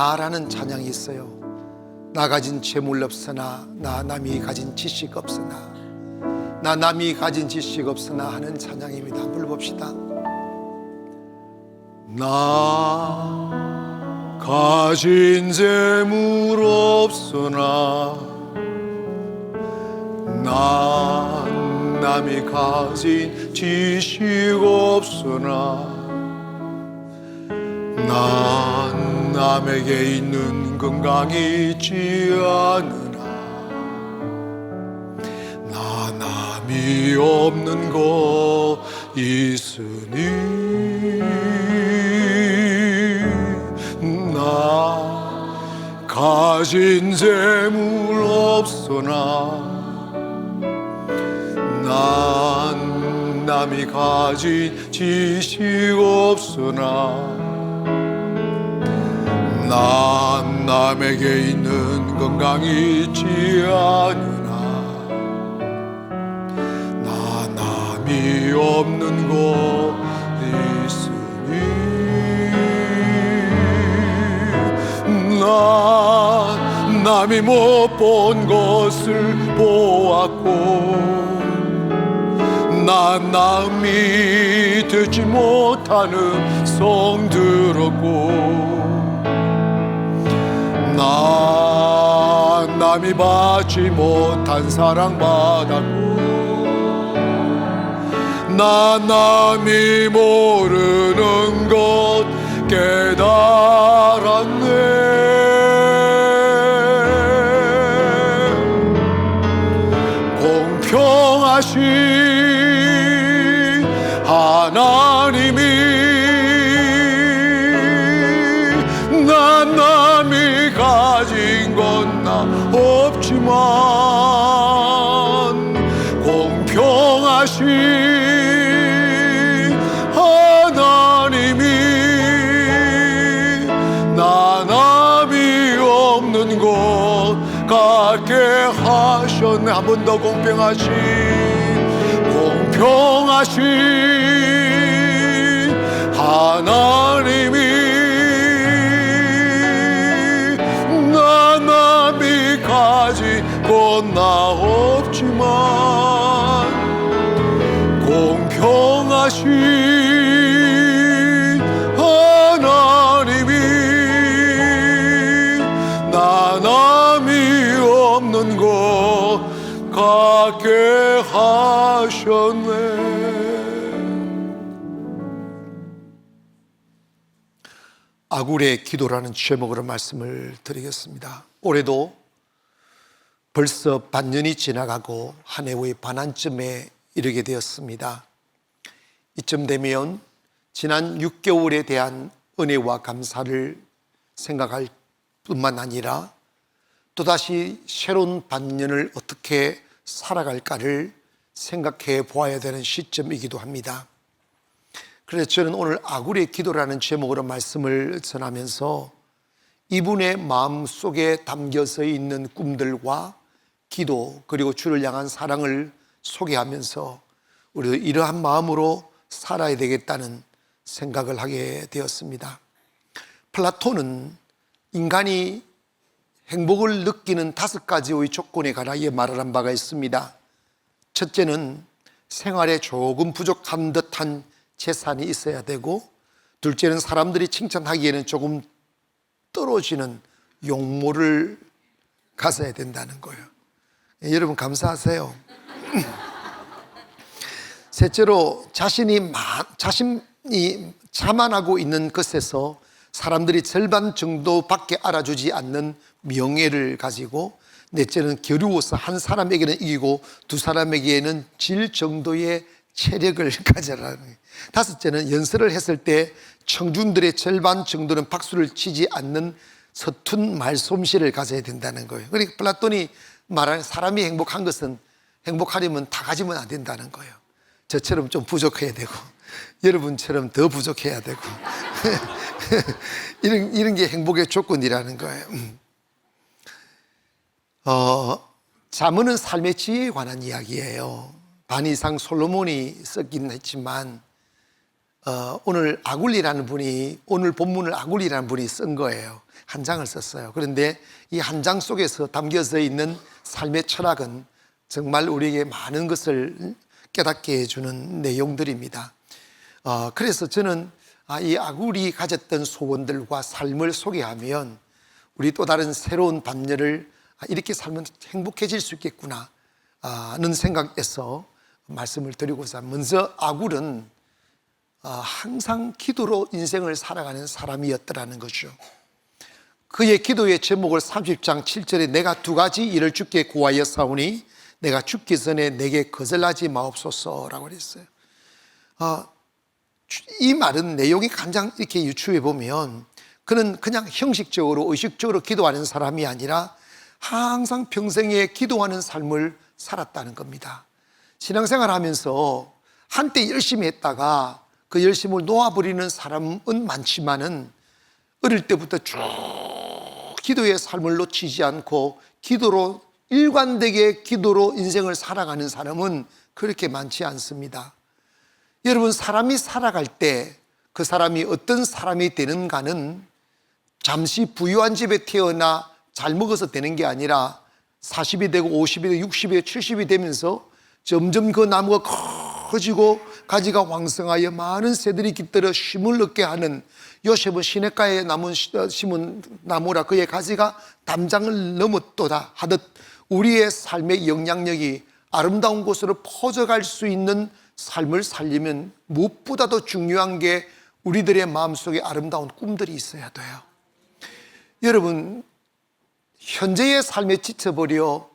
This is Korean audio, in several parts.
나라는 찬양이 있어요. 나 가진 재물 없으나 나 남이 가진 지식 없으나 나 남이 가진 지식 없으나 하는 찬양입니다. 한번 불러봅시다. 나 가진 재물 없으나 난 남이 가진 지식 없으나 난 남에게 있는 건강이 있지 않으나 나 남이 없는 것 있으니 나 가진 재물 없으나 난 남이 가진 지식 없으나 난 남에게 있는 건강이 있지 않으나 나 남이 없는 것 있으니 난 남이 못 본 것을 보았고 난 남이 듣지 못하는 성 들었고 난 남이 받지 못한 사랑 받았고 난 남이 모르는 것 깨달았네. 공평하신 하나님이 난 남이 가진 건 나 없지만 공평하신 하나님이 나 남이 없는 것 같게 하셨네. 한 번 더. 공평하신 하나님이 나 남이 가진 건 나 없지만 공평하신 하나님이 나 남이 없는 것 같게 하셨네. 아굴의 기도라는 제목으로 말씀을 드리겠습니다. 올해도 벌써 반년이 지나가고 한 해 후의 반환점에 이르게 되었습니다. 이쯤 되면 지난 6개월에 대한 은혜와 감사를 생각할 뿐만 아니라 또다시 새로운 반년을 어떻게 살아갈까를 생각해 보아야 되는 시점이기도 합니다. 그래서 저는 오늘 아굴의 기도라는 제목으로 말씀을 전하면서 이분의 마음 속에 담겨서 있는 꿈들과 기도 그리고 주를 향한 사랑을 소개하면서 우리도 이러한 마음으로 살아야 되겠다는 생각을 하게 되었습니다. 플라톤은 인간이 행복을 느끼는 5가지의 조건에 관하여 말을 한 바가 있습니다. 첫째는 생활에 조금 부족한 듯한 재산이 있어야 되고, 둘째는 사람들이 칭찬하기에는 조금 떨어지는 용모를 가져야 된다는 거예요. 여러분 감사하세요. 셋째로 자신이 자만하고 있는 것에서 사람들이 절반 정도밖에 알아주지 않는 명예를 가지고, 넷째는 겨루어서 한 사람에게는 이기고 두 사람에게는 질 정도의 체력을 가져라는 거예요. 다섯째는 연설을 했을 때 청중들의 절반 정도는 박수를 치지 않는 서툰 말솜씨를 가져야 된다는 거예요. 그러니까 플라톤이 말하는 사람이 행복한 것은 행복하려면 다 가지면 안 된다는 거예요. 저처럼 좀 부족해야 되고 여러분처럼 더 부족해야 되고 이런 게 행복의 조건이라는 거예요. 잠언은 삶의 지혜에 관한 이야기예요. 반 이상 솔로몬이 썼긴 했지만 오늘 아굴리라는 분이, 오늘 본문을 아굴리라는 분이 쓴 거예요. 한 장을 썼어요. 그런데 이 한 장 속에서 담겨져 있는 삶의 철학은 정말 우리에게 많은 것을 깨닫게 해주는 내용들입니다. 그래서 저는 이 아굴이 가졌던 소원들과 삶을 소개하면 우리 또 다른 새로운 반열을 이렇게 살면 행복해질 수 있겠구나 는 생각에서 말씀을 드리고자. 먼저 아굴은 항상 기도로 인생을 살아가는 사람이었더라는 거죠. 그의 기도의 제목을 30장 7절에 내가 두 가지 일을 주께 구하였사오니 내가 죽기 전에 내게 거절하지 마옵소서라고 그랬어요. 이 말은 내용이 가장 이렇게 유추해 보면 그는 그냥 형식적으로 의식적으로 기도하는 사람이 아니라 항상 평생에 기도하는 삶을 살았다는 겁니다. 신앙생활 하면서 한때 열심히 했다가 그 열심을 놓아버리는 사람은 많지만은 어릴 때부터 쭉 기도의 삶을 놓치지 않고 기도로 일관되게 기도로 인생을 살아가는 사람은 그렇게 많지 않습니다. 여러분, 사람이 살아갈 때 그 사람이 어떤 사람이 되는가는 잠시 부유한 집에 태어나 잘 먹어서 되는 게 아니라 40이 되고 50이 되고 60이 되고 70이 되면서 점점 그 나무가 커지고 가지가 왕성하여 많은 새들이 깃들어 쉼을 얻게 하는, 요셉은 시냇가에 심은 나무라 그의 가지가 담장을 넘었도다 하듯 우리의 삶의 영향력이 아름다운 곳으로 퍼져갈 수 있는 삶을 살려면 무엇보다도 중요한 게 우리들의 마음속에 아름다운 꿈들이 있어야 돼요. 여러분, 현재의 삶에 지쳐버려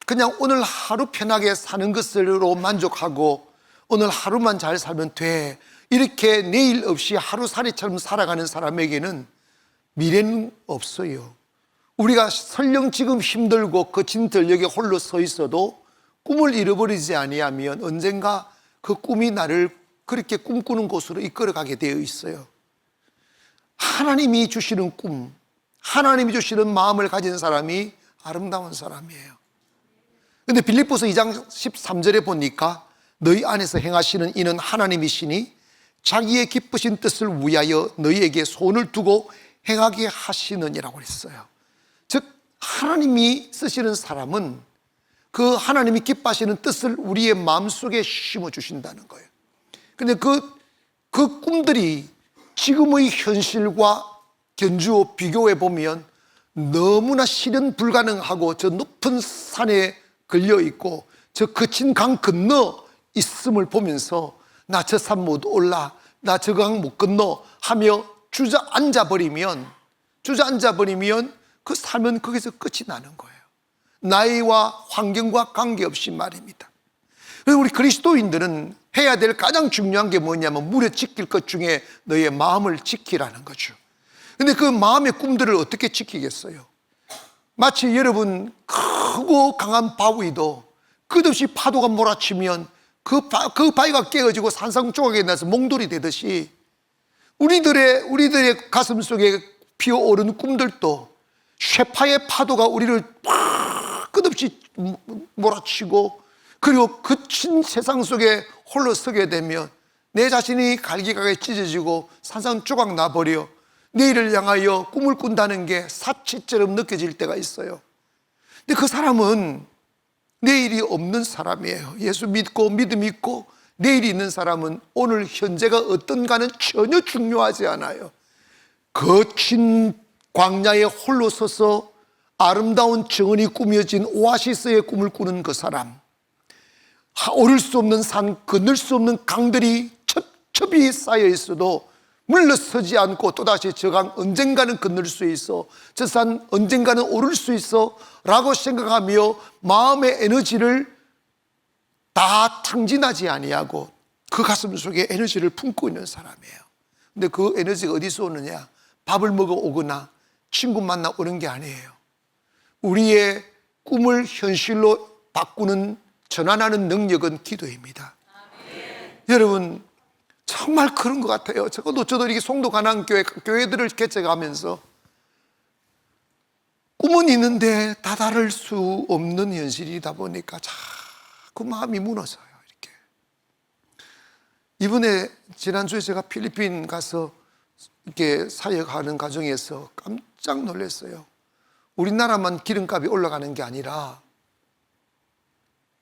그냥 오늘 하루 편하게 사는 것으로 만족하고 오늘 하루만 잘 살면 돼, 이렇게 내일 없이 하루살이처럼 살아가는 사람에게는 미래는 없어요. 우리가 설령 지금 힘들고 거친 들녘에 홀로 서 있어도 꿈을 잃어버리지 아니하면 언젠가 그 꿈이 나를 그렇게 꿈꾸는 곳으로 이끌어가게 되어 있어요. 하나님이 주시는 꿈, 하나님이 주시는 마음을 가진 사람이 아름다운 사람이에요. 근데 빌립보서 2장 13절에 보니까 너희 안에서 행하시는 이는 하나님이시니 자기의 기쁘신 뜻을 위하여 너희에게 손을 두고 행하게 하시느니라고 했어요. 즉 하나님이 쓰시는 사람은 그 하나님이 기뻐하시는 뜻을 우리의 마음속에 심어주신다는 거예요. 근데 그 꿈들이 지금의 현실과 견주어 비교해 보면 너무나 실현 불가능하고 저 높은 산에 걸려 있고 저 거친 강 건너 있음을 보면서 나 저 산 못 올라, 나 저 강 못 건너 하며 주저앉아 버리면 그 삶은 거기서 끝이 나는 거예요. 나이와 환경과 관계없이 말입니다. 그래서 우리 그리스도인들은 해야 될 가장 중요한 게 뭐냐면 물에 지킬 것 중에 너의 마음을 지키라는 거죠. 근데 그 마음의 꿈들을 어떻게 지키겠어요? 마치 여러분 크고 강한 바위도 끝없이 파도가 몰아치면 그 바위가 깨어지고 산산조각이 나서 몽돌이 되듯이 우리들의 가슴 속에 피어오르는 꿈들도 쇠파의 파도가 우리를 끝없이 몰아치고 그리고 거친 세상 속에 홀로 서게 되면 내 자신이 갈기갈기 찢어지고 산산조각 나버려 내일을 향하여 꿈을 꾼다는 게 사치처럼 느껴질 때가 있어요. 근데 그 사람은 내일이 없는 사람이에요. 예수 믿고 믿음 있고 내일이 있는 사람은 오늘 현재가 어떤가는 전혀 중요하지 않아요. 거친 광야에 홀로 서서 아름다운 정원이 꾸며진 오아시스의 꿈을 꾸는 그 사람, 오를 수 없는 산, 건널 수 없는 강들이 첩첩이 쌓여 있어도 물러서지 않고 또다시 저 강 언젠가는 건널 수 있어, 저 산 언젠가는 오를 수 있어 라고 생각하며 마음의 에너지를 다 탕진하지 아니하고 그 가슴 속에 에너지를 품고 있는 사람이에요. 근데 그 에너지가 어디서 오느냐? 밥을 먹어 오거나 친구 만나 오는 게 아니에요. 우리의 꿈을 현실로 바꾸는, 전환하는 능력은 기도입니다. 여러분 정말 그런 것 같아요. 저도 이렇게 송도 교회들을 개척하면서 꿈은 있는데 다다를 수 없는 현실이다 보니까 자꾸 마음이 무너져요. 이렇게 이번에 지난주에 제가 필리핀 가서 이렇게 사역하는 과정에서 깜짝 놀랐어요. 우리나라만 기름값이 올라가는 게 아니라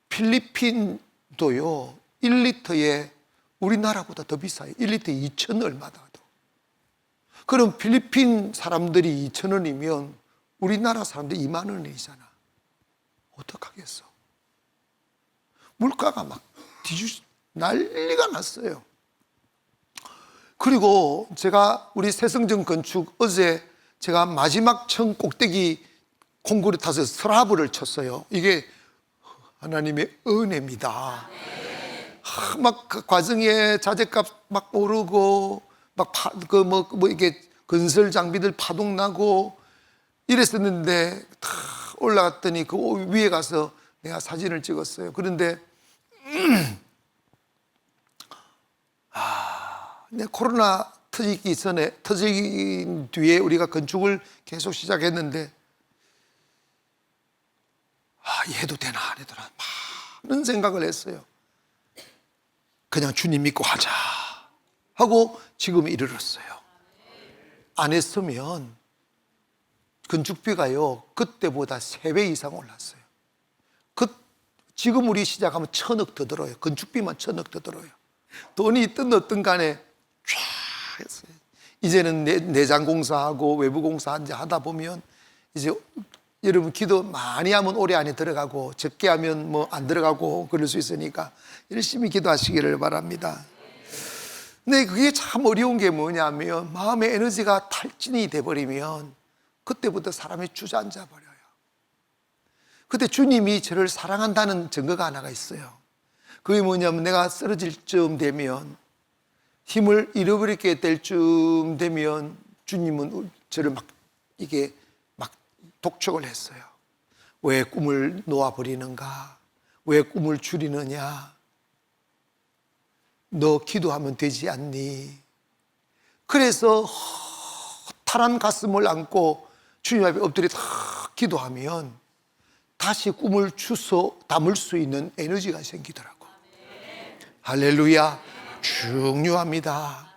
필리핀도요 1리터에 우리나라보다 더 비싸요. 1리터에 2,000 얼마다. 그럼 필리핀 사람들이 2,000원이면 우리나라 사람들이 2만 원이잖아. 어떡하겠어? 물가가 막 난리가 났어요. 그리고 제가 우리 새성정 건축 어제 제가 마지막 층 꼭대기 콩고리 타서 서라브를 쳤어요. 이게 하나님의 은혜입니다. 막 그 과정에 자재값 막 오르고 막 이게 건설 장비들 파동 나고 이랬었는데 다 올라갔더니 그 위에 가서 내가 사진을 찍었어요. 그런데 코로나 터지기 뒤에 우리가 건축을 계속 시작했는데 해도 되나 안 해도 되나 많은 생각을 했어요. 그냥 주님 믿고 하자 하고 지금 이르렀어요. 안 했으면 건축비가요 그때보다 3배 이상 올랐어요. 지금 우리 시작하면 1,000억 더 들어요. 건축비만 1,000억 더 들어요. 돈이 있든 어떤 간에 쫙 했어요. 이제는 내장 공사하고 외부 공사 이제 하다 보면 이제 여러분 기도 많이 하면 오래 안에 들어가고 적게 하면 뭐 안 들어가고 그럴 수 있으니까 열심히 기도하시기를 바랍니다. 근데 그게 참 어려운 게 뭐냐면 마음의 에너지가 탈진이 돼버리면 그때부터 사람이 주저앉아 버려요. 그때 주님이 저를 사랑한다는 증거가 하나가 있어요. 그게 뭐냐면 내가 쓰러질 쯤 되면 힘을 잃어버리게 될 쯤 되면 주님은 저를 막 독촉을 했어요. 왜 꿈을 놓아버리는가? 왜 꿈을 줄이느냐? 너 기도하면 되지 않니? 그래서 허탈한 가슴을 안고 주님 앞에 엎드려 다 기도하면 다시 꿈을 주워 담을 수 있는 에너지가 생기더라고. 할렐루야. 중요합니다.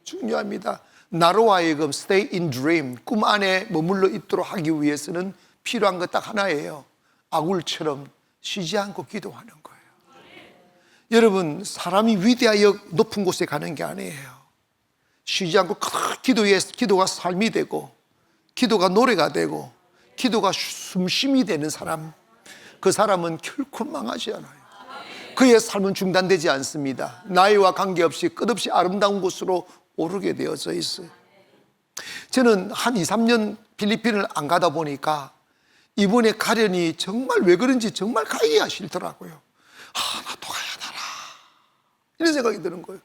중요합니다. 나로 하여금 stay in dream, 꿈 안에 머물러 있도록 하기 위해서는 필요한 것 딱 하나예요. 아굴처럼 쉬지 않고 기도하는 거예요. 여러분, 사람이 위대하여 높은 곳에 가는 게 아니에요. 쉬지 않고 기도가 삶이 되고, 기도가 노래가 되고, 기도가 숨쉼이 되는 사람, 그 사람은 결코 망하지 않아요. 그의 삶은 중단되지 않습니다. 나이와 관계없이 끝없이 아름다운 곳으로 오르게 되어져 있어요. 저는 한 2, 3년 필리핀을 안 가다 보니까 이번에 가려니 정말 왜 그런지 정말 가기가 싫더라고요. 나도 가야 되나 이런 생각이 드는 거예요.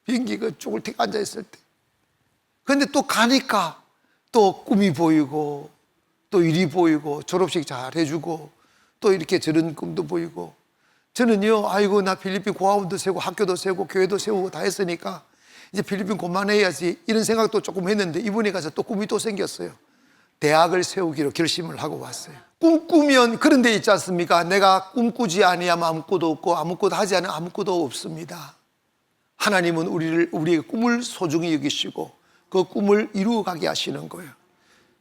비행기 그 쪼글택 앉아있을 때. 그런데 또 가니까 또 꿈이 보이고 또 일이 보이고 졸업식 잘 해주고 또 이렇게 저런 꿈도 보이고. 저는요, 아이고 나 필리핀 고아원도 세우고 학교도 세우고 교회도 세우고 다 했으니까 이제 필리핀 그만해야지 이런 생각도 조금 했는데 이번에 가서 또 꿈이 또 생겼어요. 대학을 세우기로 결심을 하고 왔어요. 꿈꾸면 그런 데 있지 않습니까? 내가 꿈꾸지 아니하면 아무것도 없고 아무것도 하지 않으면 아무것도 없습니다. 하나님은 우리의 꿈을 소중히 여기시고 그 꿈을 이루어가게 하시는 거예요.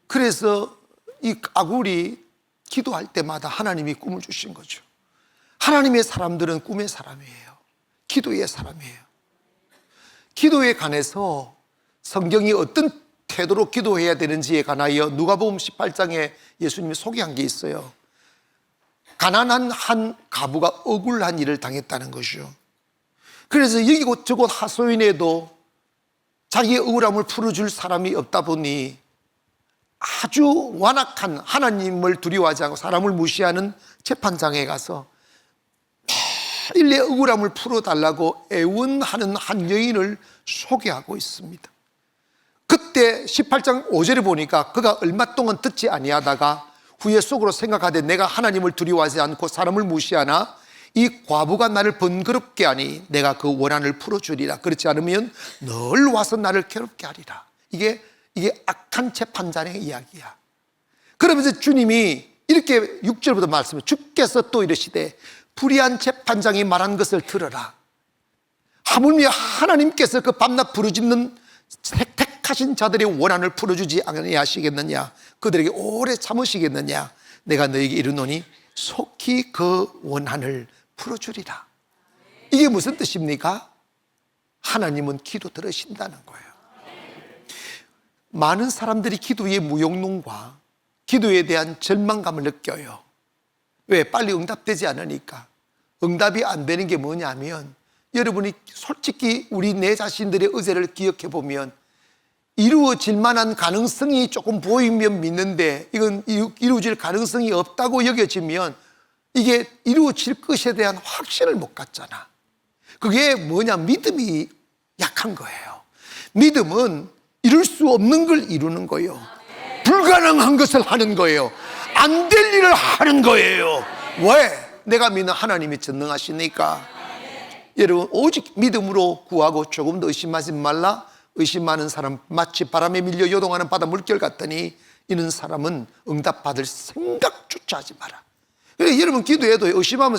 그래서 이 아굴이 기도할 때마다 하나님이 꿈을 주신 거죠. 하나님의 사람들은 꿈의 사람이에요. 기도의 사람이에요. 기도에 관해서 성경이 어떤 태도로 기도해야 되는지에 관하여 누가복음 18장에 예수님이 소개한 게 있어요. 가난한 한 가부가 억울한 일을 당했다는 것이죠. 그래서 여기 저곳 하소연에도 자기의 억울함을 풀어줄 사람이 없다 보니 아주 완악한 하나님을 두려워하지 않고 사람을 무시하는 재판장에 가서 매일 내 억울함을 풀어달라고 애원하는 한 여인을 소개하고 있습니다. 그때 18장 5절에 보니까 그가 얼마 동안 듣지 아니하다가 후에 속으로 생각하되 내가 하나님을 두려워하지 않고 사람을 무시하나 이 과부가 나를 번거롭게 하니 내가 그 원한을 풀어주리라. 그렇지 않으면 늘 와서 나를 괴롭게 하리라. 이게 악한 재판장의 이야기야. 그러면서 주님이 이렇게 6절부터 말씀해 주께서 또 이르시되 불의한 재판장이 말한 것을 들어라. 하물며 하나님께서 그 밤낮 부르짖는 택하신 자들의 원한을 풀어주지 아니하시겠느냐? 그들에게 오래 참으시겠느냐? 내가 너에게 이르노니 속히 그 원한을 풀어주리라. 이게 무슨 뜻입니까? 하나님은 기도 들으신다는 거예요. 많은 사람들이 기도의 무용론과 기도에 대한 절망감을 느껴요. 왜? 빨리 응답되지 않으니까. 응답이 안 되는 게 뭐냐면, 여러분이 솔직히 우리 내 자신들의 의제를 기억해 보면 이루어질 만한 가능성이 조금 보이면 믿는데 이건 이루어질 가능성이 없다고 여겨지면 이게 이루어질 것에 대한 확신을 못 갖잖아. 그게 뭐냐? 믿음이 약한 거예요. 믿음은 이룰 수 없는 걸 이루는 거예요. 불가능한 것을 하는 거예요. 안 될 일을 하는 거예요. 왜? 내가 믿는 하나님이 전능하시니까. 여러분, 오직 믿음으로 구하고 조금 더 의심하지 말라. 의심하는 사람 마치 바람에 밀려 요동하는 바다 물결 같더니 이런 사람은 응답받을 생각조차 하지 마라. 그래서 여러분 기도해도 의심하면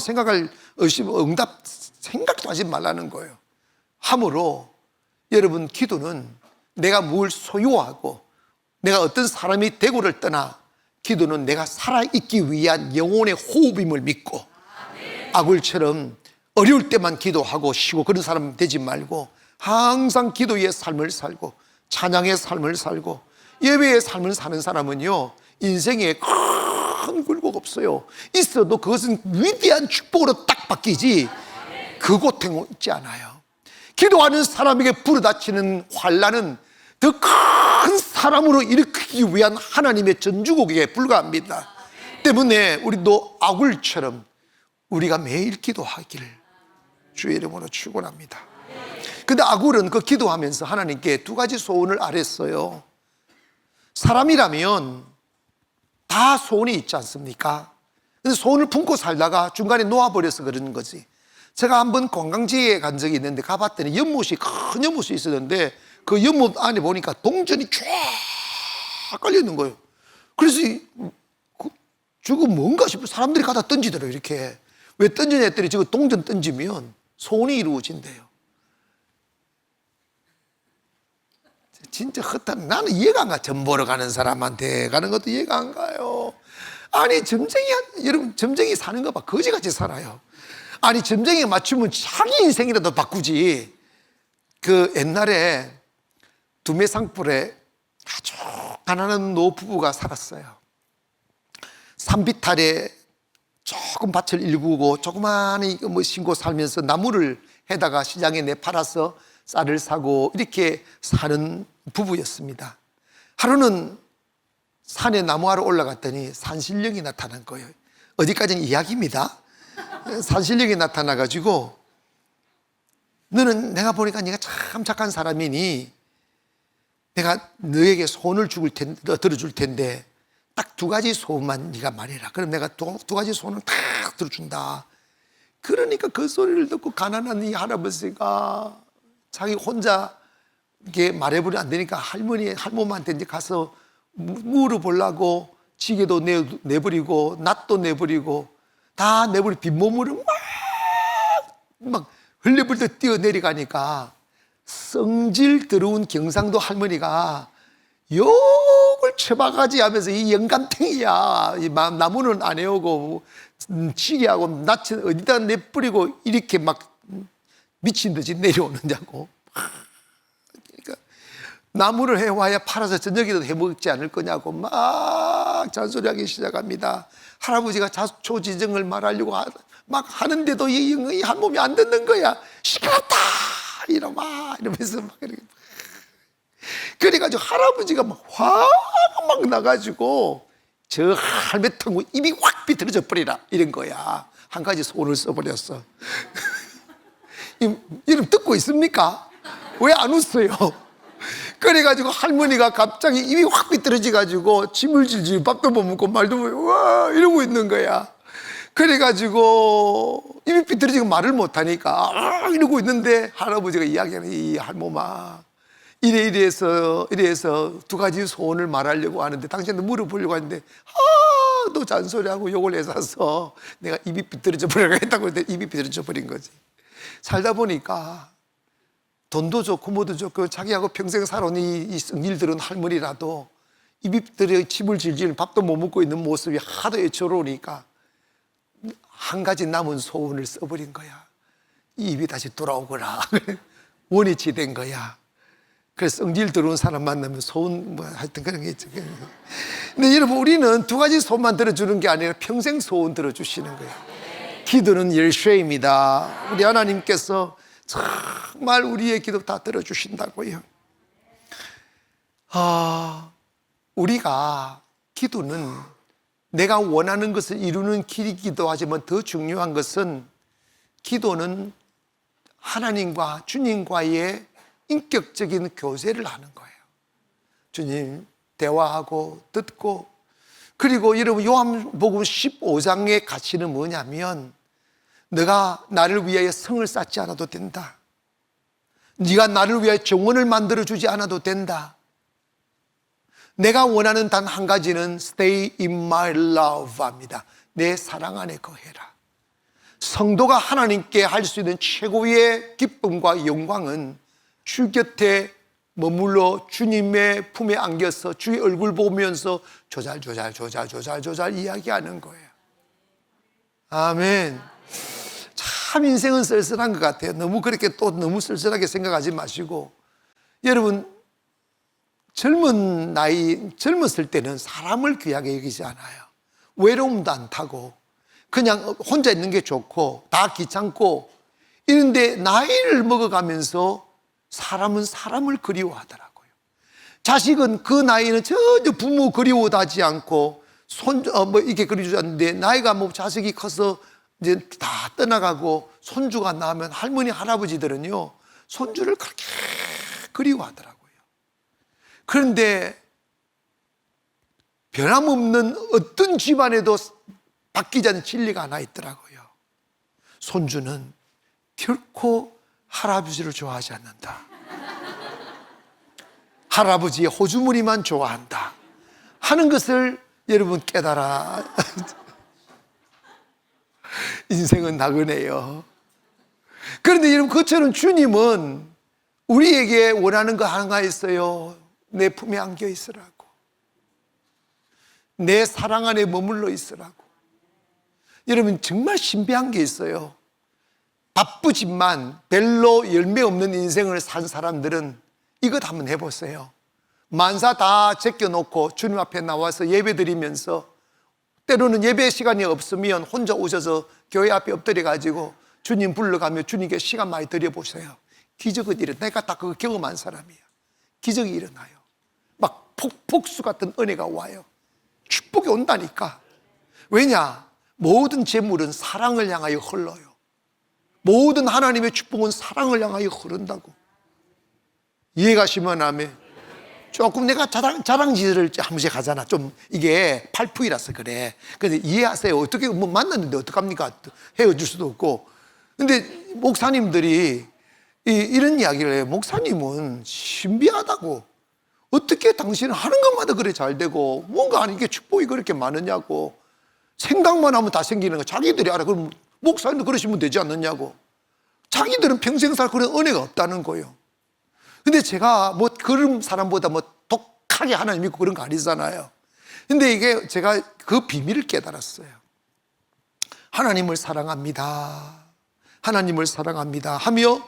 응답 생각도 하지 말라는 거예요. 함으로 여러분 기도는 내가 뭘 소유하고 내가 어떤 사람이 되고를 떠나 기도는 내가 살아있기 위한 영혼의 호흡임을 믿고, 아굴처럼 어려울 때만 기도하고 쉬고 그런 사람 되지 말고 항상 기도의 삶을 살고 찬양의 삶을 살고 예배의 삶을 사는 사람은요, 인생에 큰 굴곡 없어요. 있어도 그것은 위대한 축복으로 딱 바뀌지 그 고통 있지 않아요. 기도하는 사람에게 부르닥치는 환난은 더 큰 사람으로 일으키기 위한 하나님의 전주곡에 불과합니다. 때문에 우리도 아굴처럼 우리가 매일 기도하기를 주의 이름으로 축원합니다. 근데 아굴은 그 기도하면서 하나님께 두 가지 소원을 아랬어요. 사람이라면 다 소원이 있지 않습니까? 근데 소원을 품고 살다가 중간에 놓아버려서 그러는 거지. 제가 한번 관광지에 간 적이 있는데 가봤더니 연못이, 큰 연못이 있었는데 그 연못 안에 보니까 동전이 쫙 깔려있는 거예요. 그래서 저거 뭔가 싶어 사람들이 갖다 던지더라고요. 이렇게. 왜 던지냐 했더니 저거 동전 던지면 소원이 이루어진대요. 진짜 헛한, 나는 이해가 안 가. 점 보러 가는 사람한테 가는 것도 이해가 안 가요. 아니 여러분 점쟁이 사는 거 봐. 거지같이 살아요. 아니 점쟁이에 맞추면 자기 인생이라도 바꾸지. 그 옛날에 두메상불에 아주 가난한 노부부가 살았어요. 산비탈에 조금 밭을 일구고 조그마한 신고 살면서 나무를 해다가 시장에 내팔아서 쌀을 사고 이렇게 사는 부부였습니다. 하루는 산에 나무하러 올라갔더니 산신령이 나타난 거예요. 어디까지는 이야기입니다. 산신령이 나타나가지고 너는 내가 보니까 네가 참 착한 사람이니 내가 너에게 소원을 들어줄 텐데 딱 두 가지 소원만 네가 말해라. 그럼 내가 두 가지 소원을 다 들어준다. 그러니까 그 소리를 듣고 가난한 이 할아버지가 자기 혼자 이렇게 말해버리면 안 되니까 할머니한테 이제 가서 물어보려고 지게도 내버리고 낫도 내버리고 다 내버리고 빈몸으로 막 흘려불떡 뛰어내려가니까 성질 더러운 경상도 할머니가 욕을 쳐박아지 하면서 이 영감탱이야. 이 나무는 안 해오고 지게하고 낫은 어디다 내버리고 이렇게 막 미친 듯이 내려오느냐고. 그러니까 나무를 해와야 팔아서 저녁에도 해먹지 않을 거냐고 막 잔소리하기 시작합니다. 할아버지가 자초지정을 말하려고 막 하는데도 이 한 몸이 안 듣는 거야. 시끄럽다 이러면서 막 이렇게. 그래가지고 할아버지가 막 화가 막 나가지고 저 할매탕구 입이 확 비틀어져 버리라 이런 거야. 한 가지 소원을 써버렸어. 여러분 듣고 있습니까? 왜 안 웃어요? 그래가지고 할머니가 갑자기 입이 확 비틀어져가지고 침을 질질 밥도 못 먹고 말도 못 먹고 와 이러고 있는 거야. 그래가지고 입이 비틀어지고 말을 못하니까 이러고 있는데 할아버지가 이야기하는 이 할머마 이래서 두 가지 소원을 말하려고 하는데 당신한테 물어보려고 하는데 또 잔소리하고 욕을 해서 내가 입이 비틀어져 버리려고 했다고 했는데 입이 비틀어져 버린 거지. 살다 보니까 돈도 좋고 뭐도 좋고 자기하고 평생 살아온 이 성질들은 할머니라도 입들에 침을 질질 밥도 못 먹고 있는 모습이 하도 애처로우니까 한 가지 남은 소원을 써버린 거야. 이 입이 다시 돌아오거라. 원위치 된 거야. 그래서 성질 들어온 사람 만나면 소원 뭐 하여튼 그런 게 있죠. 근데 여러분, 우리는 두 가지 소원만 들어주는 게 아니라 평생 소원 들어주시는 거예요. 기도는 열쇠입니다. 우리 하나님께서 정말 우리의 기도 다 들어주신다고요. 우리가 기도는 내가 원하는 것을 이루는 길이기도 하지만 더 중요한 것은 기도는 하나님과 주님과의 인격적인 교제를 하는 거예요. 주님 대화하고 듣고, 그리고 여러분 요한복음 15장의 가치는 뭐냐면 네가 나를 위하여 성을 쌓지 않아도 된다. 네가 나를 위하여 정원을 만들어주지 않아도 된다. 내가 원하는 단 한 가지는 Stay in my love 합니다. 내 사랑 안에 거해라. 성도가 하나님께 할 수 있는 최고의 기쁨과 영광은 주 곁에 머물러 주님의 품에 안겨서 주의 얼굴 보면서 조잘 이야기하는 거예요. 아멘. 참 인생은 쓸쓸한 것 같아요. 너무 그렇게 또 너무 쓸쓸하게 생각하지 마시고, 여러분 젊었을 때는 사람을 귀하게 여기지 않아요. 외로움도 안 타고 그냥 혼자 있는 게 좋고 다 귀찮고 이런데, 나이를 먹어가면서 사람은 사람을 그리워하더라고요. 자식은 그 나이는 전혀 부모 그리워하지 않고 이렇게 그리워하지 않는데, 나이가 자식이 커서 이제 다 떠나가고 손주가 나면 할머니 할아버지들은요 손주를 그렇게 그리워하더라고요. 그런데 변함없는 어떤 집안에도 바뀌지 않는 진리가 하나 있더라고요. 손주는 결코 할아버지를 좋아하지 않는다. 할아버지의 호주머니만 좋아한다 하는 것을 여러분 깨달아. 인생은 나그네요. 그런데 여러분, 그처럼 주님은 우리에게 원하는 거 하나가 있어요. 내 품에 안겨 있으라고, 내 사랑 안에 머물러 있으라고. 여러분, 정말 신비한 게 있어요. 바쁘지만 별로 열매 없는 인생을 산 사람들은 이것 한번 해보세요. 만사 다 제껴놓고 주님 앞에 나와서 예배 드리면서, 때로는 예배 시간이 없으면 혼자 오셔서 교회 앞에 엎드려 가지고 주님 불러가며 주님께 시간 많이 드려보세요. 기적은 일어나. 내가 다 그거 경험한 사람이야. 기적이 일어나요. 막 폭수 같은 은혜가 와요. 축복이 온다니까. 왜냐? 모든 재물은 사랑을 향하여 흘러요. 모든 하나님의 축복은 사랑을 향하여 흐른다고. 이해가시면 아멘. 조금 내가 자랑질을 한 번씩 하잖아. 좀 이게 팔풀이라서 그래. 근데 이해하세요. 어떻게 만났는데 어떡합니까? 헤어질 수도 없고. 근데 목사님들이 이런 이야기를 해요. 목사님은 신비하다고. 어떻게 당신은 하는 것마다 그래 잘 되고 뭔가 이게 축복이 그렇게 많으냐고. 생각만 하면 다 생기는 거. 자기들이 알아. 그럼 목사님도 그러시면 되지 않느냐고. 자기들은 평생 살 그런 은혜가 없다는 거예요. 근데 제가 그런 사람보다 독하게 하나님 믿고 그런 거 아니잖아요. 근데 이게 제가 그 비밀을 깨달았어요. 하나님을 사랑합니다. 하나님을 사랑합니다 하며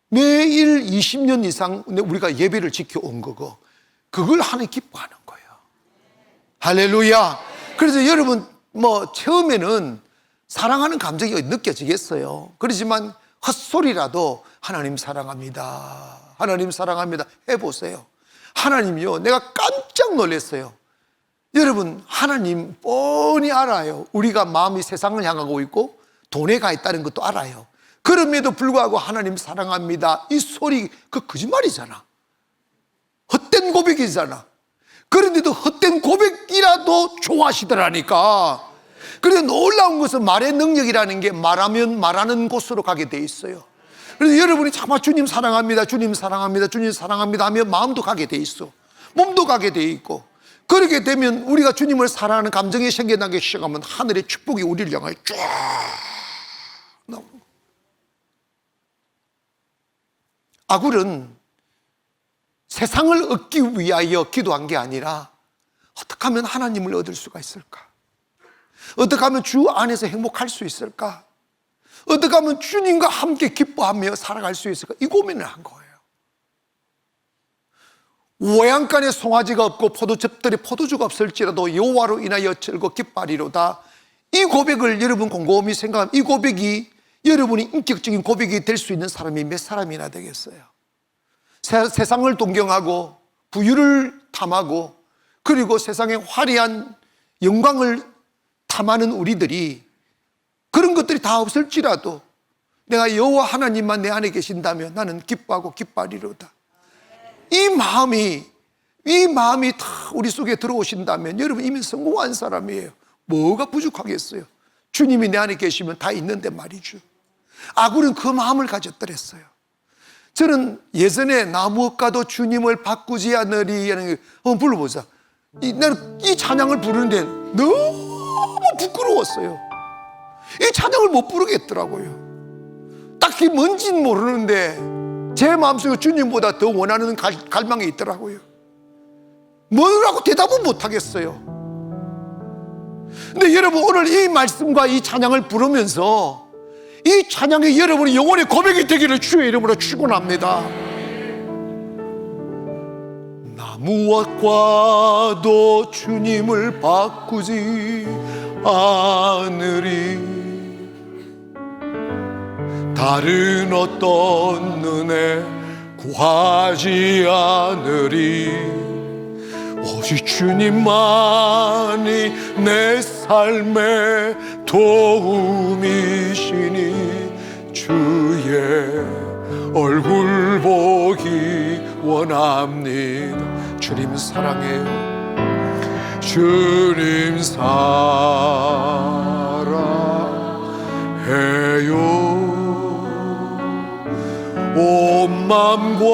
매일 20년 이상 우리가 예배를 지켜온 거고, 그걸 하나님 기뻐하는 거예요. 할렐루야. 그래서 여러분 처음에는 사랑하는 감정이 느껴지겠어요. 그렇지만 헛소리라도 하나님 사랑합니다, 하나님 사랑합니다 해보세요. 하나님이요, 내가 깜짝 놀랐어요. 여러분, 하나님 뻔히 알아요. 우리가 마음이 세상을 향하고 있고 돈에 가 있다는 것도 알아요. 그럼에도 불구하고 하나님 사랑합니다 이 소리, 그 거짓말이잖아. 헛된 고백이잖아. 그런데도 헛된 고백이라도 좋아하시더라니까. 그런데 놀라운 것은 말의 능력이라는 게 말하면 말하는 곳으로 가게 돼 있어요. 그래서 여러분이 정말 주님 사랑합니다, 주님 사랑합니다, 주님 사랑합니다 하면 마음도 가게 돼 있어. 몸도 가게 돼 있고. 그렇게 되면 우리가 주님을 사랑하는 감정이 생겨나기 시작하면 하늘의 축복이 우리를 향하여 쫙 나오는 거예요. 아굴은 세상을 얻기 위하여 기도한 게 아니라 어떻게 하면 하나님을 얻을 수가 있을까? 어떻게 하면 주 안에서 행복할 수 있을까? 어떻게 하면 주님과 함께 기뻐하며 살아갈 수 있을까? 이 고민을 한 거예요. 외양간에 송아지가 없고 포도즙들이 포도주가 없을지라도 여호와로 인하여 즐거 기뻐하리로다. 이 고백을 여러분 곰곰이 생각하면 이 고백이 여러분이 인격적인 고백이 될 수 있는 사람이 몇 사람이나 되겠어요? 세상을 동경하고 부유를 탐하고 그리고 세상의 화려한 영광을 탐하는 우리들이 그런 것들이 다 없을지라도 내가 여호와 하나님만 내 안에 계신다면 나는 기뻐하고 기뻐하리로다. 이 마음이 다 우리 속에 들어오신다면 여러분 이미 성공한 사람이에요. 뭐가 부족하겠어요? 주님이 내 안에 계시면 다 있는데 말이죠. 아굴은 그 마음을 가졌더랬어요. 저는 예전에 나 무엇과도 주님을 바꾸지 않으리 하는 한번 불러보자. 나는 이 찬양을 부르는데 너무 부끄러웠어요. 이 찬양을 못 부르겠더라고요. 딱히 뭔진 모르는데 제 마음속에 주님보다 더 원하는 갈망이 있더라고요. 뭐라고 대답은 못하겠어요. 근데 여러분 오늘 이 말씀과 이 찬양을 부르면서 이 찬양이 여러분의 영혼의 고백이 되기를 주의 이름으로 축원합니다. 나 무엇과도 주님을 바꾸지 않으리. 다른 어떤 은혜 구하지 않으리. 오직 주님만이 내 삶의 도움이시니 주의 얼굴 보기 원합니다. 주님 사랑해요. 주님 사랑해요. 온 맘과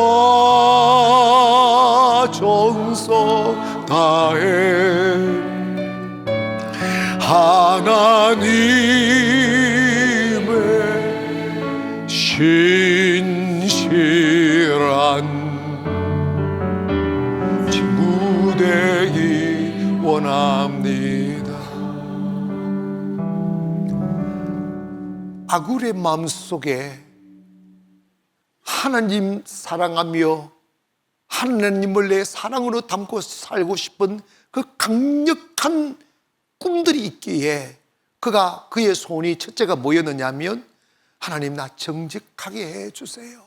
정성 다해 하나님의 신실한 친구 되기 원합니다. 아굴의 마음속에 하나님 사랑하며 하나님을 내 사랑으로 담고 살고 싶은 그 강력한 꿈들이 있기에 그의 소원이 첫째가 뭐였느냐면 하나님 나 정직하게 해주세요.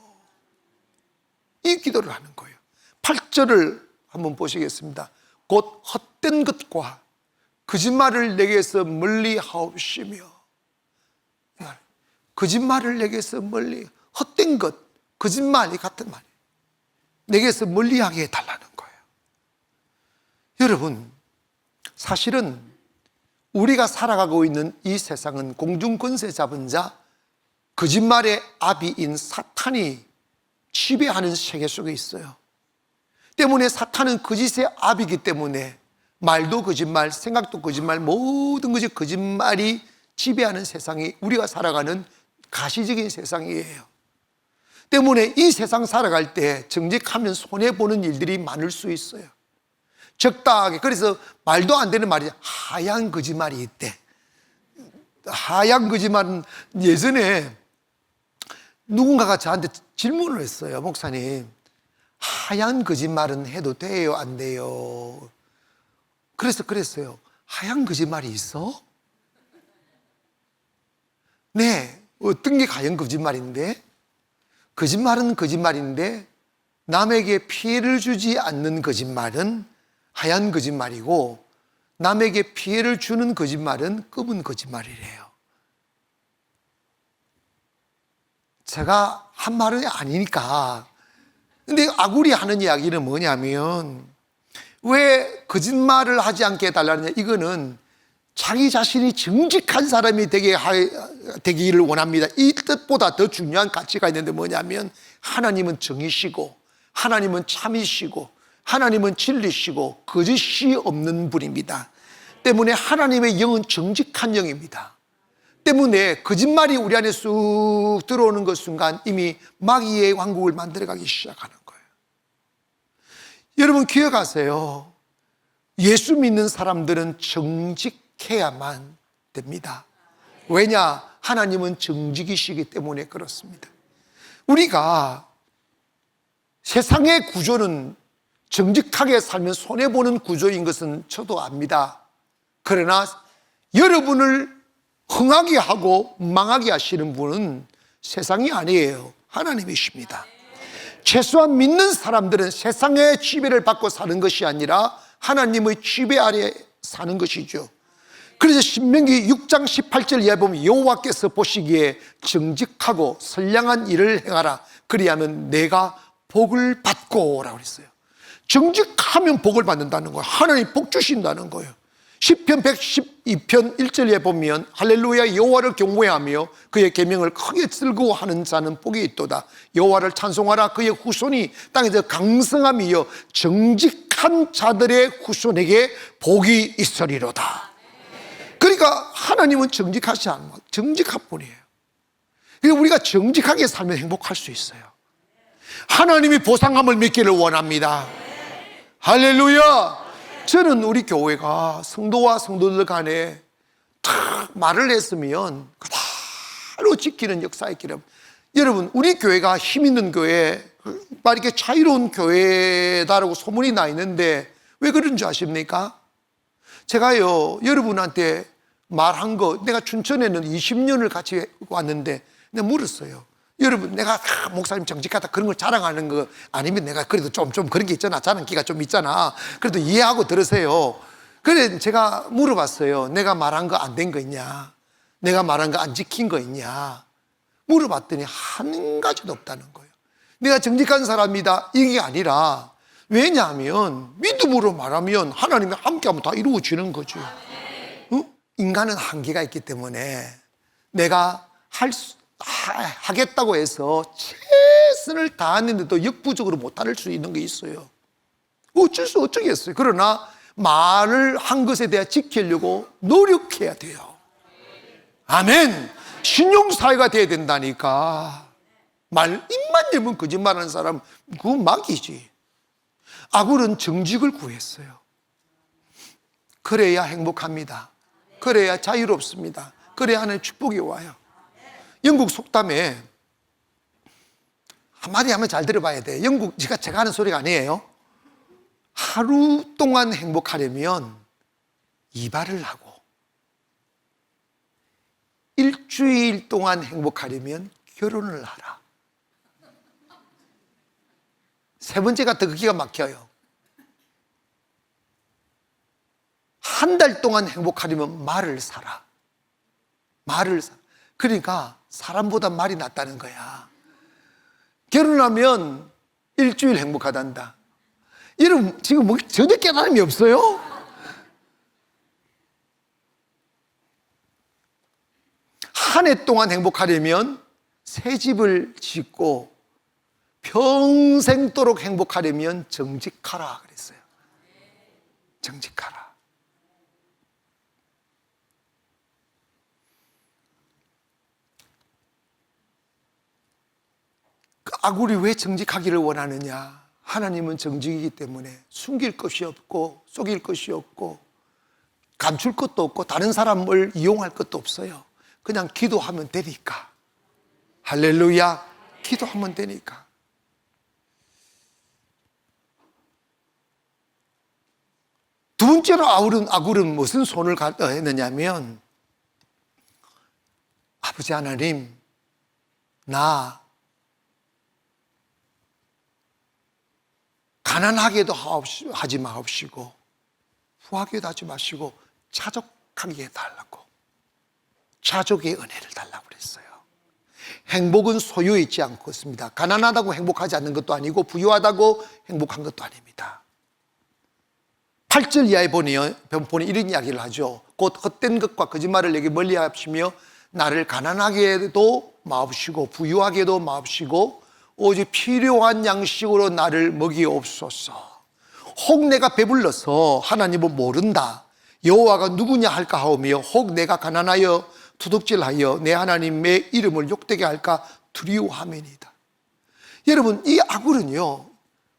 이 기도를 하는 거예요. 8절을 한번 보시겠습니다. 곧 헛된 것과 거짓말을 내게서 멀리 하옵시며. 거짓말을 내게서 멀리, 헛된 것, 거짓말이 같은 말이에요. 내게서 멀리하게 해달라는 거예요. 여러분, 사실은 우리가 살아가고 있는 이 세상은 공중권세 잡은 자, 거짓말의 아비인 사탄이 지배하는 세계 속에 있어요. 때문에 사탄은 거짓의 아비이기 때문에 말도 거짓말, 생각도 거짓말, 모든 것이 거짓말이 지배하는 세상이 우리가 살아가는 가시적인 세상이에요. 때문에 이 세상 살아갈 때 정직하면 손해보는 일들이 많을 수 있어요. 적당하게. 그래서 말도 안 되는 말이 하얀 거짓말이 있대. 하얀 거짓말은 예전에 누군가가 저한테 질문을 했어요. 목사님, 하얀 거짓말은 해도 돼요? 안 돼요? 그래서 그랬어요. 하얀 거짓말이 있어? 네. 어떤 게 하얀 거짓말인데? 거짓말은 거짓말인데 남에게 피해를 주지 않는 거짓말은 하얀 거짓말이고 남에게 피해를 주는 거짓말은 검은 거짓말이래요. 제가 한 말은 아니니까. 근데 아굴이 하는 이야기는 뭐냐면 왜 거짓말을 하지 않게 해달라느냐. 이거는 자기 자신이 정직한 사람이 되기를 원합니다. 이 뜻보다 더 중요한 가치가 있는데 뭐냐면 하나님은 정이시고 하나님은 참이시고 하나님은 진리시고 거짓이 없는 분입니다. 때문에 하나님의 영은 정직한 영입니다. 때문에 거짓말이 우리 안에 쑥 들어오는 그 순간 이미 마귀의 왕국을 만들어가기 시작하는 거예요. 여러분 기억하세요. 예수 믿는 사람들은 정직해야만 됩니다. 왜냐? 하나님은 정직이시기 때문에 그렇습니다. 우리가 세상의 구조는 정직하게 살면 손해보는 구조인 것은 저도 압니다. 그러나 여러분을 흥하게 하고 망하게 하시는 분은 세상이 아니에요. 하나님이십니다. 최소한 믿는 사람들은 세상의 지배를 받고 사는 것이 아니라 하나님의 지배 아래 사는 것이죠. 그래서 신명기 6장 18절 이하에 보면 여호와께서 보시기에 정직하고 선량한 일을 행하라. 그리하면 내가 복을 받고 라고 그랬어요. 정직하면 복을 받는다는 거예요. 하나님 복 주신다는 거예요. 시편 112편 1절에 보면 할렐루야 여호와를 경외하며 그의 계명을 크게 즐거워하는 자는 복이 있도다. 여호와를 찬송하라. 그의 후손이 땅에서 강성함이여 정직한 자들의 후손에게 복이 있으리로다. 그러니까 하나님은 정직하지 않아요. 정직한 분이에요. 그러니까 우리가 정직하게 살면 행복할 수 있어요. 하나님이 보상함을 믿기를 원합니다. 할렐루야. 저는 우리 교회가 성도와 성도들 간에 탁 말을 했으면 그대로 지키는 역사의 기름. 여러분 우리 교회가 힘 있는 교회, 말 이렇게 자유로운 교회다라고 소문이 나 있는데 왜 그런 줄 아십니까? 제가요 여러분한테 말한 거, 내가 춘천에는 20년을 같이 왔는데 내가 물었어요. 여러분 내가 목사님 정직하다 그런 걸 자랑하는 거 아니면 내가 그래도 좀 그런 게 있잖아. 자랑기가 좀 있잖아. 그래도 이해하고 들으세요. 그래 제가 물어봤어요. 내가 말한 거 안 된 거 있냐? 내가 말한 거 안 지킨 거 있냐? 물어봤더니 한 가지도 없다는 거예요. 내가 정직한 사람이다 이게 아니라, 왜냐하면 믿음으로 말하면 하나님이 함께하면 다 이루어지는 거죠. 인간은 한계가 있기 때문에 내가 하겠다고 해서 최선을 다하는데도 역부족으로 못할 수 있는 게 있어요. 어쩌겠어요. 그러나 말을 한 것에 대해 지키려고 노력해야 돼요. 아멘. 신용사회가 돼야 된다니까. 입만 열면 거짓말하는 사람 그건 마귀지. 아굴은 정직을 구했어요. 그래야 행복합니다. 그래야 자유롭습니다. 그래야 하나님의 축복이 와요. 영국 속담에 한마디 하면 잘 들어봐야 돼. 영국, 제가 하는 소리가 아니에요. 하루 동안 행복하려면 이발을 하고, 일주일 동안 행복하려면 결혼을 하라. 세 번째가 더 기가 막혀요. 한 달 동안 행복하려면 말을 사라. 말을 사라. 그러니까 사람보다 말이 낫다는 거야. 결혼하면 일주일 행복하단다. 여러분 지금 뭐 전혀 깨달음이 없어요? 한 해 동안 행복하려면 새 집을 짓고 평생도록 행복하려면 정직하라 그랬어요. 정직하라. 아굴이 왜 정직하기를 원하느냐? 하나님은 정직이기 때문에 숨길 것이 없고 속일 것이 없고 감출 것도 없고 다른 사람을 이용할 것도 없어요. 그냥 기도하면 되니까. 할렐루야. 기도하면 되니까. 두 번째로 아굴은 무슨 손을 했느냐면, 아버지 하나님, 나 가난하게도 하지 마옵시고 후하게도 하지 마시고 자족하게 해달라고, 자족의 은혜를 달라고 그랬어요. 행복은 소유에 있지 않고 있습니다. 가난하다고 행복하지 않는 것도 아니고 부유하다고 행복한 것도 아닙니다. 8절 이하에 보니 이런 이야기를 하죠. 곧 헛된 것과 거짓말을 내게 멀리 하시며 나를 가난하게도 마옵시고 부유하게도 마옵시고 오직 필요한 양식으로 나를 먹이옵소서. 혹 내가 배불러서 하나님은 모른다, 여호와가 누구냐 할까 하오며 혹 내가 가난하여 도둑질하여 내 하나님의 이름을 욕되게 할까 두려워함이니이다. 여러분, 이 아굴은요,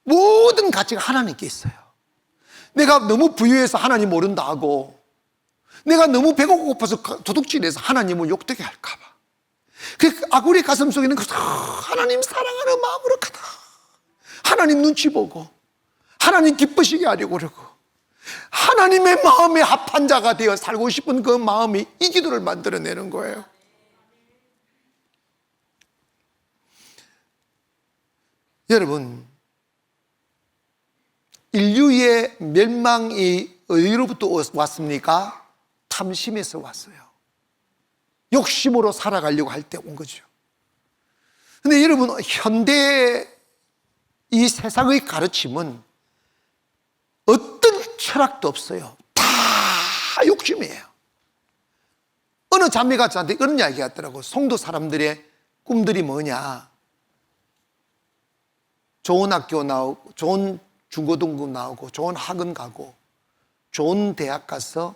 모든 가치가 하나님께 있어요. 내가 너무 부유해서 하나님 모른다 하고, 내가 너무 배가 고파서 도둑질해서 하나님을 욕되게 할까 봐. 그 아굴의 가슴 속에 있는 하나님 사랑하는 마음으로 가다. 하나님 눈치 보고 하나님 기쁘시게 하려고 그러고 하나님의 마음에 합한 자가 되어 살고 싶은 그 마음이 이 기도를 만들어내는 거예요. 여러분, 인류의 멸망이 어디로부터 왔습니까? 탐심에서 왔어요. 욕심으로 살아가려고 할 때 온 거죠. 근데 여러분, 현대 이 세상의 가르침은 어떤 철학도 없어요. 다 욕심이에요. 어느 자매가 저한테 그런 이야기 하더라고. 송도 사람들의 꿈들이 뭐냐? 좋은 학교 나오고, 좋은 중고등부 나오고, 좋은 학원 가고, 좋은 대학 가서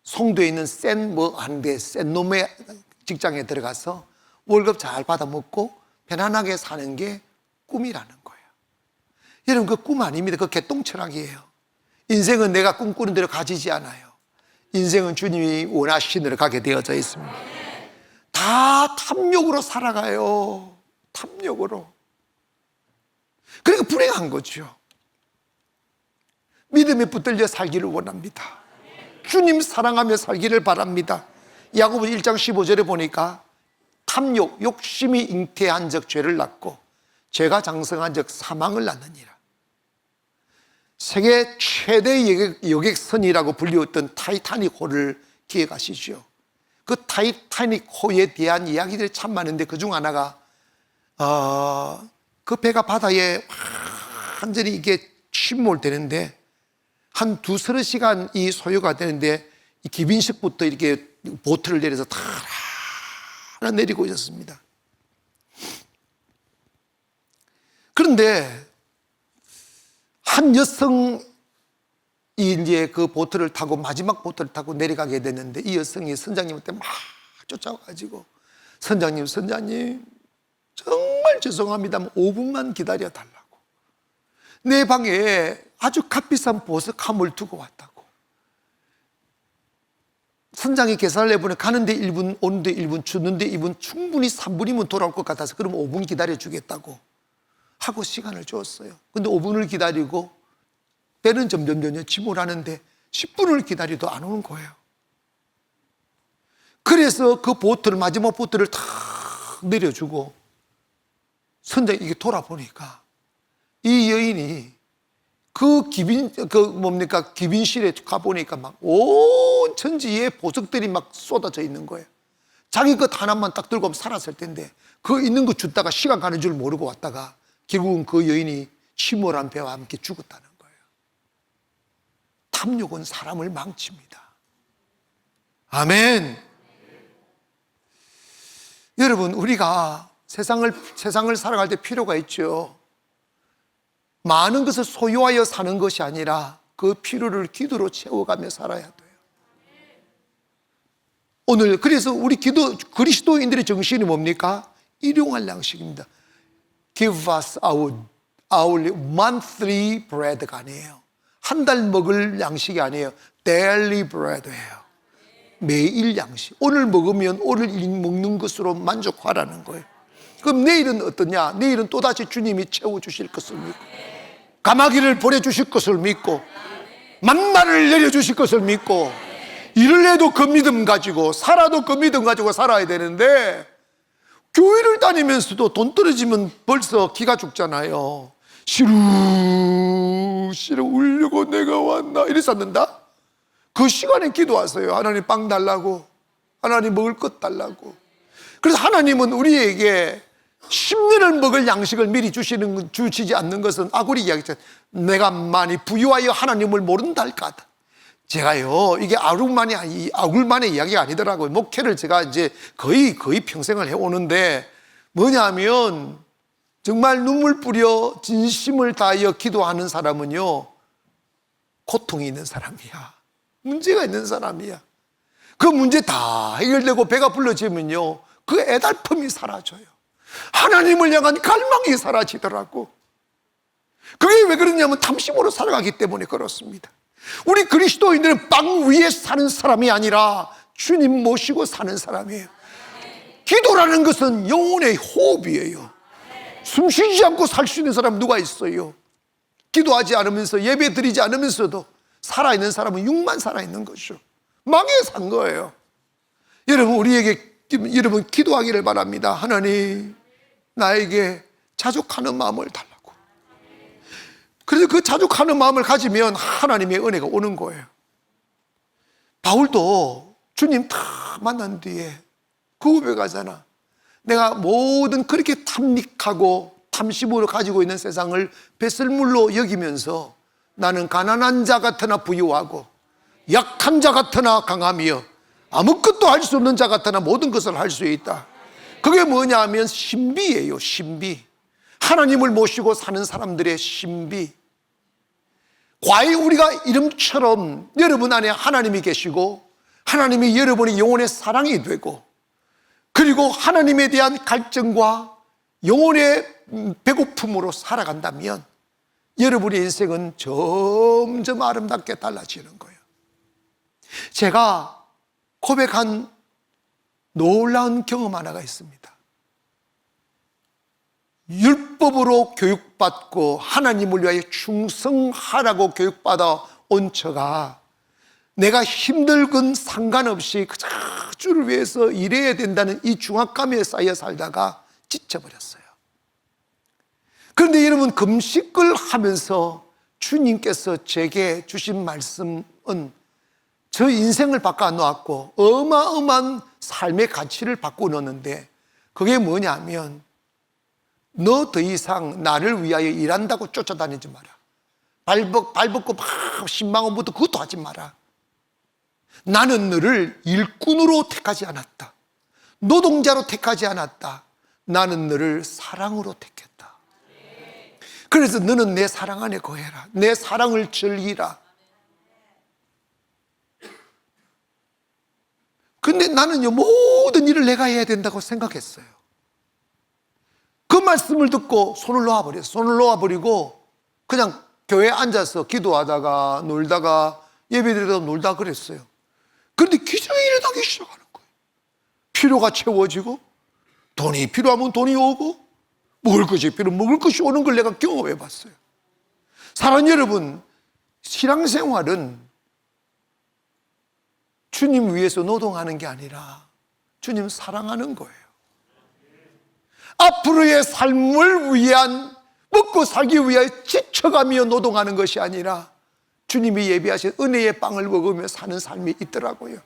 송도에 있는 센 놈의 직장에 들어가서 월급 잘 받아 먹고 편안하게 사는 게 꿈이라는 거예요. 여러분, 그 꿈 아닙니다. 그 개똥철학이에요. 인생은 내가 꿈꾸는 대로 가지지 않아요. 인생은 주님이 원하시는 대로 가게 되어져 있습니다. 다 탐욕으로 살아가요. 탐욕으로. 그러니까 불행한 거죠. 믿음에 붙들려 살기를 원합니다. 주님 사랑하며 살기를 바랍니다. 야고보 1장 15절에 보니까 탐욕, 욕심이 잉태한 적 죄를 낳고 죄가 장성한 적 사망을 낳느니라. 세계 최대 여객선이라고 불리웠던 타이타닉호를 기억하시죠? 그 타이타닉호에 대한 이야기들이 참 많은데 그중 하나가 그 배가 바다에 완전히 이게 침몰되는데 한 두서너 시간이 소요가 되는데 이 기빈식부터 이렇게 보트를 내려서 다 내리고 있었습니다. 그런데 한 여성이 이제 그 보트를 타고 마지막 보트를 타고 내려가게 됐는데 이 여성이 선장님한테 막 쫓아와가지고 선장님 정말 죄송합니다. 5분만 기다려 달라고. 내 방에 아주 값비싼 보석함을 두고 왔다고. 선장이 계산을 해보니 가는데 1분, 오는데 1분, 주는데 2분, 충분히 3분이면 돌아올 것 같아서 그럼 5분 기다려 주겠다고 하고 시간을 줬어요. 근데 5분을 기다리고 배는 점점 침몰하는데 10분을 기다려도 안 오는 거예요. 그래서 그 보트를, 마지막 보트를 탁 내려주고 선장이 이게 돌아보니까 이 여인이 기빈실에 가보니까 막 온 천지에 보석들이 막 쏟아져 있는 거예요. 자기 것 하나만 딱 들고 살았을 텐데 그 있는 거 줬다가 시간 가는 줄 모르고 왔다가 결국은 그 여인이 침몰한 배와 함께 죽었다는 거예요. 탐욕은 사람을 망칩니다. 아멘. 여러분, 우리가 세상을 살아갈 때 필요가 있죠. 많은 것을 소유하여 사는 것이 아니라 그 필요를 기도로 채워가며 살아야 돼요. 오늘 그래서 우리 그리스도인들의 정신이 뭡니까? 일용할 양식입니다. Give us our monthly bread가 아니에요. 한 달 먹을 양식이 아니에요. Daily bread예요. 매일 양식. 오늘 먹으면 오늘 먹는 것으로 만족하라는 거예요. 그럼 내일은 어떠냐? 내일은 또다시 주님이 채워주실 것을 믿고 가마귀를 보내주실 것을 믿고 만나를 내려주실 것을 믿고 일을 해도 그 믿음 가지고 살아도 그 믿음 가지고 살아야 되는데 교회를 다니면서도 돈 떨어지면 벌써 기가 죽잖아요. 시루 울려고 내가 왔나 이래서 앉는다? 그 시간에 기도하세요. 하나님 빵 달라고, 하나님 먹을 것 달라고. 그래서 하나님은 우리에게 10년을 먹을 양식을 미리 주시지 않는 것은 아굴이 이야기했잖아요. 내가 많이 부유하여 하나님을 모른다 할까다. 제가요, 이게 아굴만의 이야기가 아니더라고요. 목회를 제가 이제 거의 평생을 해오는데 뭐냐면 정말 눈물 뿌려 진심을 다하여 기도하는 사람은요, 고통이 있는 사람이야. 문제가 있는 사람이야. 그 문제 다 해결되고 배가 불러지면요, 그 애달픔이 사라져요. 하나님을 향한 갈망이 사라지더라고. 그게 왜 그러냐면 탐심으로 살아가기 때문에 그렇습니다. 우리 그리스도인들은 빵 위에 사는 사람이 아니라 주님 모시고 사는 사람이에요. 기도라는 것은 영혼의 호흡이에요. 숨 쉬지 않고 살 수 있는 사람 누가 있어요? 기도하지 않으면서 예배 드리지 않으면서도 살아있는 사람은 육만 살아있는 것이죠. 망에 산 거예요. 여러분, 여러분 기도하기를 바랍니다. 하나님, 나에게 자족하는 마음을 달라고. 그래서 그 자족하는 마음을 가지면 하나님의 은혜가 오는 거예요. 바울도 주님 다 만난 뒤에 그 후배 가잖아. 내가 모든 그렇게 탐닉하고 탐심으로 가지고 있는 세상을 배설물로 여기면서 나는 가난한 자 같으나 부유하고 약한 자 같으나 강하며 아무것도 할 수 없는 자 같으나 모든 것을 할 수 있다. 그게 뭐냐 하면 신비예요. 신비. 하나님을 모시고 사는 사람들의 신비. 과연 우리가 이름처럼 여러분 안에 하나님이 계시고 하나님이 여러분의 영혼의 사랑이 되고 그리고 하나님에 대한 갈증과 영혼의 배고픔으로 살아간다면 여러분의 인생은 점점 아름답게 달라지는 거예요. 제가 고백한 놀라운 경험 하나가 있습니다. 율법으로 교육받고 하나님을 위하여 충성하라고 교육받아 온 저가 내가 힘들건 상관없이 그 주를 위해서 일해야 된다는 이 중압감에 쌓여 살다가 지쳐버렸어요. 그런데 여러분, 금식을 하면서 주님께서 제게 주신 말씀은 저 인생을 바꿔 놓았고 어마어마한 삶의 가치를 바꿔놓는데 그게 뭐냐면 너 더 이상 나를 위하여 일한다고 쫓아다니지 마라. 발벗고 막 10만 원부터 그것도 하지 마라. 나는 너를 일꾼으로 택하지 않았다. 노동자로 택하지 않았다. 나는 너를 사랑으로 택했다. 그래서 너는 내 사랑 안에 거해라. 내 사랑을 즐기라. 근데 나는요, 모든 일을 내가 해야 된다고 생각했어요. 그 말씀을 듣고 손을 놓아버렸어요. 손을 놓아버리고 그냥 교회에 앉아서 기도하다가 놀다가 예배드리다가 놀다 그랬어요. 그런데 기적이 일어나기 시작하는 거예요. 필요가 채워지고 돈이 필요하면 돈이 오고 먹을 것이 필요하면 먹을 것이 오는 걸 내가 경험해 봤어요. 사랑하는 여러분, 신앙생활은 주님 위해서 노동하는 게 아니라 주님 사랑하는 거예요. 앞으로의 삶을 위한, 먹고 살기 위하여 지쳐가며 노동하는 것이 아니라 주님이 예비하신 은혜의 빵을 먹으며 사는 삶이 있더라고요.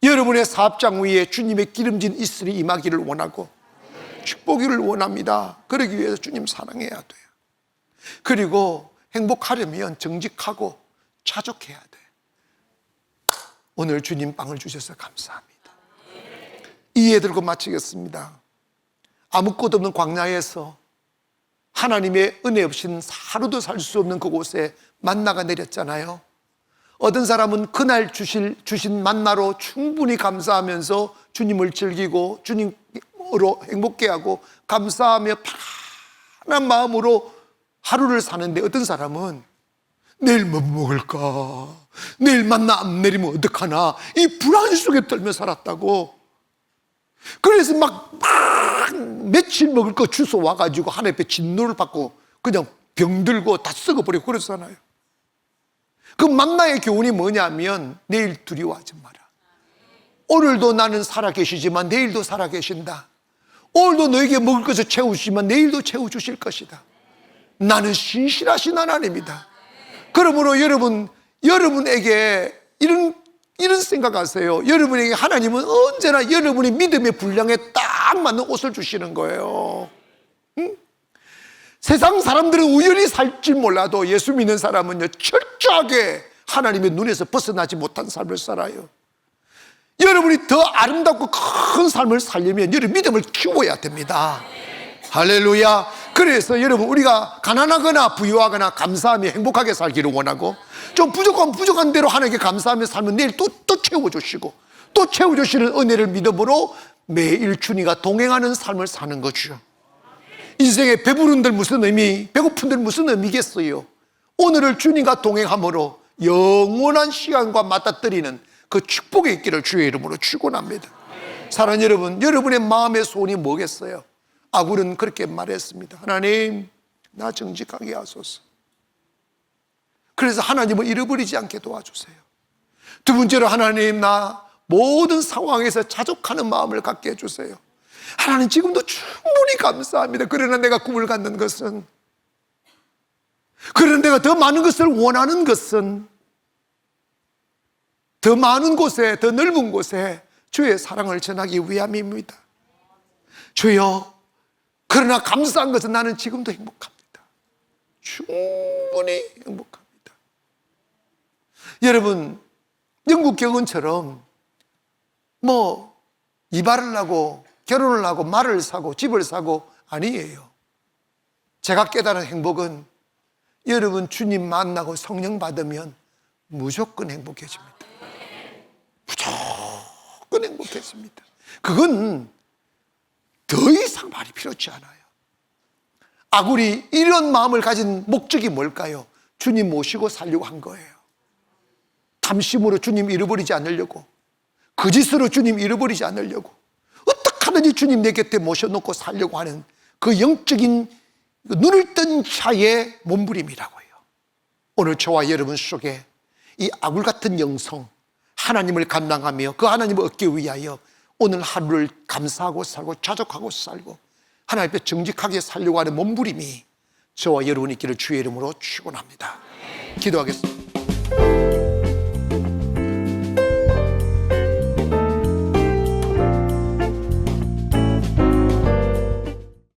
여러분의 사업장 위에 주님의 기름진 이슬이 임하기를 원하고 축복이를 원합니다. 그러기 위해서 주님 사랑해야 돼요. 그리고 행복하려면 정직하고 자족해야 돼. 오늘 주님 빵을 주셔서 감사합니다. 이해 들고 마치겠습니다. 아무것도 없는 광야에서 하나님의 은혜 없이는 하루도 살 수 없는 그곳에 만나가 내렸잖아요. 어떤 사람은 그날 주신 만나로 충분히 감사하면서 주님을 즐기고 주님으로 행복해 하고 감사하며 편안한 마음으로 하루를 사는데, 어떤 사람은 내일 뭐 먹을까, 내일 만나 안 내리면 어떡하나, 이 불안 속에 떨며 살았다고. 그래서 막 며칠 먹을 거 주워 와가지고 하나님께 진노를 받고 그냥 병들고 다 썩어버리고 그러잖아요. 그 만나의 교훈이 뭐냐면 내일 두려워하지 마라. 오늘도 나는 살아계시지만 내일도 살아계신다. 오늘도 너에게 먹을 것을 채우시지만 내일도 채워주실 것이다. 나는 신실하신 하나님이다. 그러므로 여러분에게 이런 생각하세요. 여러분에게 하나님은 언제나 여러분의 믿음의 분량에 딱 맞는 옷을 주시는 거예요. 응? 세상 사람들은 우연히 살지 몰라도 예수 믿는 사람은요, 철저하게 하나님의 눈에서 벗어나지 못한 삶을 살아요. 여러분이 더 아름답고 큰 삶을 살려면 여러분 믿음을 키워야 됩니다. 할렐루야. 그래서 여러분, 우리가 가난하거나 부유하거나 감사하며 행복하게 살기를 원하고, 좀 부족한 대로 하나님께 감사하며 살면 내일 또 채워주시고, 또 채워주시는 은혜를 믿음으로 매일 주님과 동행하는 삶을 사는 거죠. 인생에 배부른들 무슨 의미, 배고픈들 무슨 의미겠어요. 오늘을 주님과 동행함으로 영원한 시간과 맞닥뜨리는 그 축복의 있기를 주의 이름으로 축원합니다. 사랑하는 여러분, 여러분의 마음의 소원이 뭐겠어요? 아굴은 그렇게 말했습니다. 하나님, 나 정직하게 하소서. 그래서 하나님을 잃어버리지 않게 도와주세요. 두 번째로, 하나님, 나 모든 상황에서 자족하는 마음을 갖게 해주세요. 하나님, 지금도 충분히 감사합니다. 그러나 내가 꿈을 갖는 것은, 그러나 내가 더 많은 것을 원하는 것은, 더 많은 곳에, 더 넓은 곳에 주의 사랑을 전하기 위함입니다. 주여, 그러나 감사한 것은 나는 지금도 행복합니다. 충분히 행복합니다. 여러분, 영국 경은처럼 이발을 하고 결혼을 하고 말을 사고 집을 사고 아니에요. 제가 깨달은 행복은 여러분 주님 만나고 성령 받으면 무조건 행복해집니다. 무조건 행복해집니다. 그건 더 이상 말이 필요치 않아요. 아굴이 이런 마음을 가진 목적이 뭘까요? 주님 모시고 살려고 한 거예요. 탐심으로 주님 잃어버리지 않으려고, 거짓으로 주님 잃어버리지 않으려고, 어떻게 하든지 주님 내 곁에 모셔놓고 살려고 하는 그 영적인 눈을 뜬 자의 몸부림이라고요. 오늘 저와 여러분 속에 이 아굴 같은 영성, 하나님을 감당하며 그 하나님을 얻기 위하여 오늘 하루를 감사하고 살고 자족하고 살고 하나님 앞에 정직하게 살려고 하는 몸부림이 저와 여러분이 있기를 주의 이름으로 축원합니다. 기도하겠습니다.